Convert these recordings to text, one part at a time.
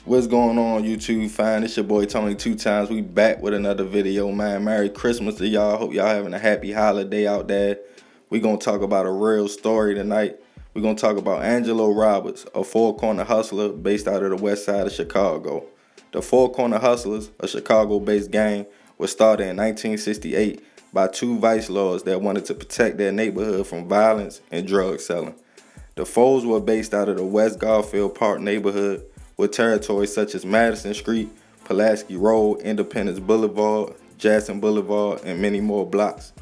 What's going on, YouTube fam? It's your boy Tony2times. We back with another video, man. Merry Christmas to y'all. Hope y'all having a happy holiday out there. We gonna talk about a real story tonight. We gonna talk about Angelo Roberts, a four-corner hustler based out of the west side of Chicago. The Four Corner Hustlers, a Chicago-based gang, was started in 1968 by two vice lords that wanted to protect their neighborhood from violence and drug selling. The foes were based out of the West Garfield Park neighborhood, with territories such as Madison Street, Pulaski Road, Independence Boulevard, Jackson Boulevard, and many more blocks.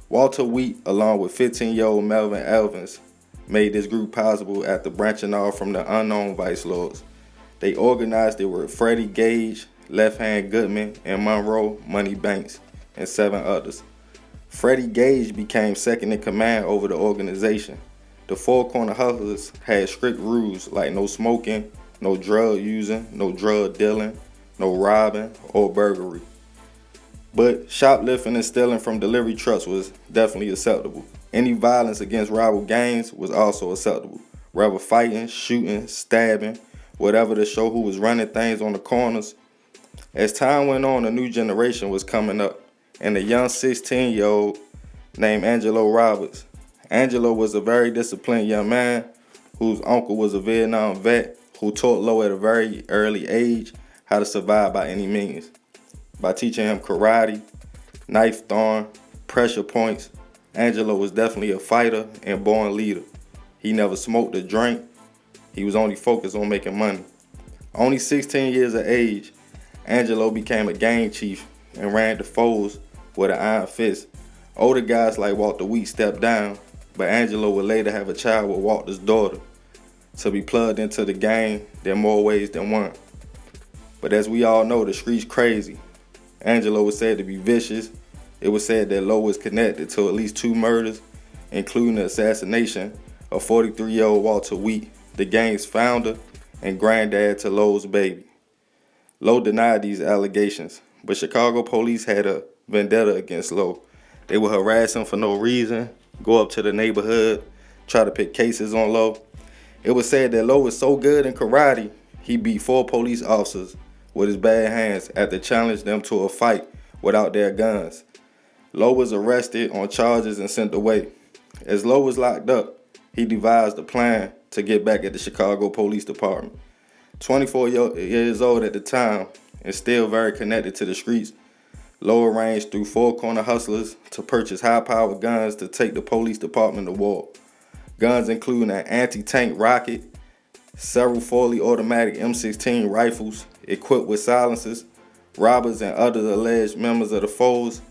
Walter Wheat, along with 15-year-old Melvin Elvins, made this group possible after branching off from the unknown vice lords. They organized it with Freddie Gage, Left Hand Goodman, and Monroe Money Banks, and 7 others. Freddie Gage became second in command over the organization. The Four Corner Hustlers had strict rules like no smoking, no drug using, no drug dealing, no robbing or burglary. But shoplifting and stealing from delivery trucks was definitely acceptable. Any violence against rival gangs was also acceptable. Whether fighting, shooting, stabbing, whatever to show who was running things on the corners. As time went on, a new generation was coming up, and a young 16-year-old named Angelo Roberts. Angelo was a very disciplined young man whose uncle was a Vietnam vet who taught Lo at a very early age how to survive by any means. By teaching him karate, knife throwing, pressure points, Angelo was definitely a fighter and born leader. He never smoked or drank. He was only focused on making money. Only 16 years of age, Angelo became a gang chief and ran the foes with an iron fist. Older guys like Walter Wheat stepped down, but Angelo would later have a child with Walter's daughter. To be plugged into the game, there are more ways than one. But as we all know, the street's crazy. Angelo was said to be vicious. It was said that Lo was connected to at least 2 murders, including the assassination of 43-year-old Walter Wheat, the gang's founder and granddad to Lo's baby. Lo denied these allegations, but Chicago police had a vendetta against Lo. They would harass him for no reason, go up to the neighborhood, try to pick cases on Lo. It was said that Lo was so good in karate, he beat 4 police officers with his bad hands after challenging them to a fight without their guns. Lo was arrested on charges and sent away. As Lo was locked up, he devised a plan to get back at the Chicago Police Department. 24 years old at the time and still very connected to the streets, Lo arranged through Four Corner Hustlers to purchase high-powered guns to take the police department to war. Guns including an anti-tank rocket, several fully automatic M16 rifles equipped with silencers. Robbers and other alleged members of the foes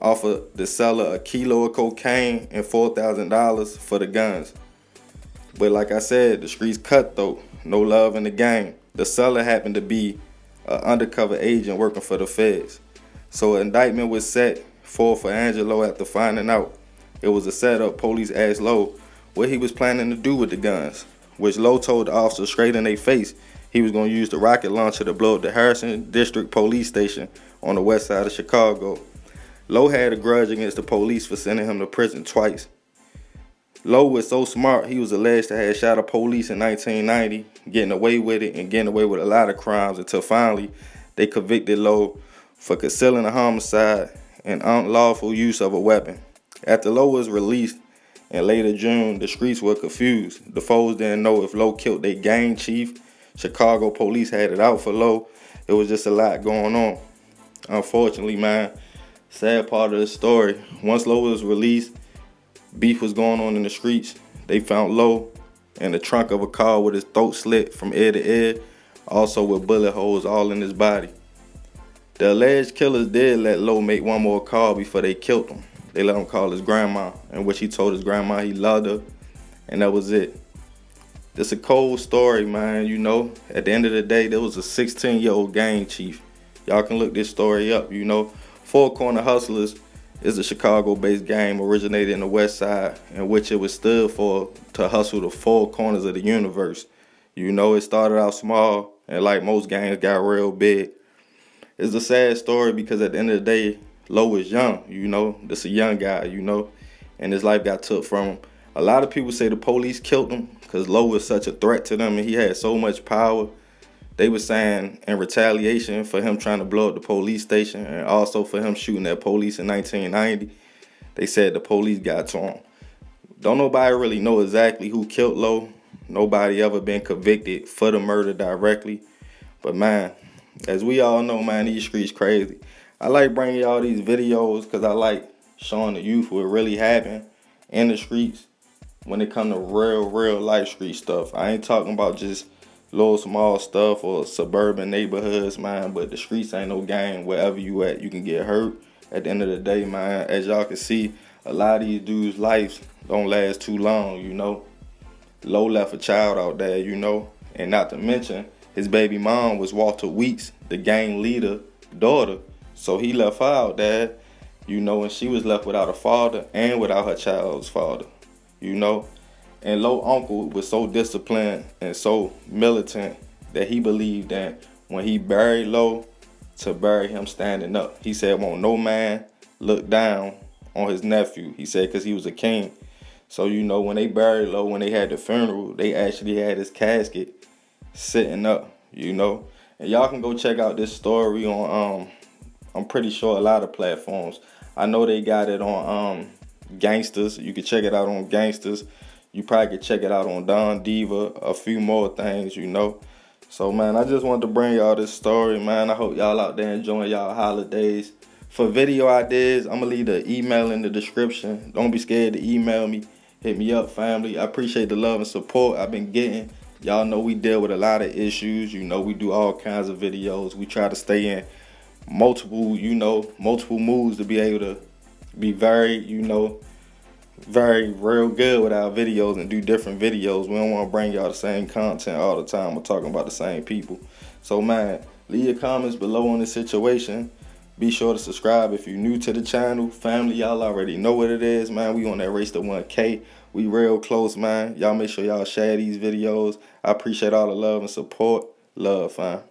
offered the seller a kilo of cocaine and $4,000 for the guns. But like I said, the streets cutthroat, no love in the game. The seller happened to be an undercover agent working for the feds. So an indictment was set for Angelo after finding out it was a setup. Police asked Lo what he was planning to do with the guns, which Lo told the officer straight in their face he was going to use the rocket launcher to blow up the Harrison District Police Station on the west side of Chicago. Lo had a grudge against the police for sending him to prison twice. Lo was so smart, he was alleged to have shot a police in 1990, getting away with it and getting away with a lot of crimes until finally they convicted Lo for concealing a homicide and unlawful use of a weapon. After Lo was released in later June, the streets were confused. The foes didn't know if Lo killed their gang chief. Chicago police had it out for Lo. It was just a lot going on. Unfortunately, man, sad part of the story, once Lo was released, beef was going on in the streets. They found Lo in the trunk of a car with his throat slit from ear to ear, also with bullet holes all in his body. The alleged killers did let Lo make one more call before they killed him. They let him call his grandma, in which he told his grandma he loved her, and that was it. This a cold story, man, you know. At the end of the day, there was a 16-year-old gang chief. Y'all can look this story up, you know. Four Corner Hustlers is a Chicago-based gang originated in the West Side, in which it was stood for to hustle the 4 corners of the universe. You know, it started out small, and like most gangs, got real big. It's a sad story because at the end of the day, Lo was young, you know. This a young guy, you know, and his life got took from him. A lot of people say the police killed him because Lo was such a threat to them and he had so much power They were saying in retaliation for him trying to blow up the police station and also for him shooting at police in 1990, they said the police got to him. Don't nobody really know exactly who killed Low. Nobody ever been convicted for the murder directly. But man, as we all know, man, these streets crazy. I like bringing y'all these videos because I like showing the youth what really happened in the streets when it come to real life street stuff. I ain't talking about just little small stuff or suburban neighborhoods, man, but the streets ain't no game. Wherever you at, you can get hurt. At the end of the day, man, as y'all can see, a lot of these dudes' lives don't last too long, you know. Low left a child out there, you know, and not to mention his baby mom was Walter Weeks, the gang leader daughter. So he left her out there, you know, and she was left without a father and without her child's father, you know. And Low uncle was so disciplined and so militant that he believed that when he buried Low, to bury him standing up. He said, won't no man look down on his nephew. He said, because he was a king. So, you know, when they buried Low, when they had the funeral, they actually had his casket sitting up, you know. And y'all can go check out this story on, I'm pretty sure a lot of platforms. I know they got it on Gangsters. You can check it out on Gangsters. You probably could check it out on Don Diva, a few more things, you know. So, man, I just wanted to bring y'all this story, man. I hope y'all out there enjoying y'all holidays. For video ideas, I'm going to leave the email in the description. Don't be scared to email me. Hit me up, family. I appreciate the love and support I've been getting. Y'all know we deal with a lot of issues. You know, we do all kinds of videos. We try to stay in multiple moods to be able to be very, very real good with our videos and do different videos. We don't want to bring y'all the same content all the time. We're talking about the same people. So, man, leave your comments below on this situation. Be sure to subscribe if you're new to the channel. Family, y'all already know what it is, man. We on that race to 1K. We real close, man. Y'all make sure y'all share these videos. I appreciate all the love and support. Love, fam.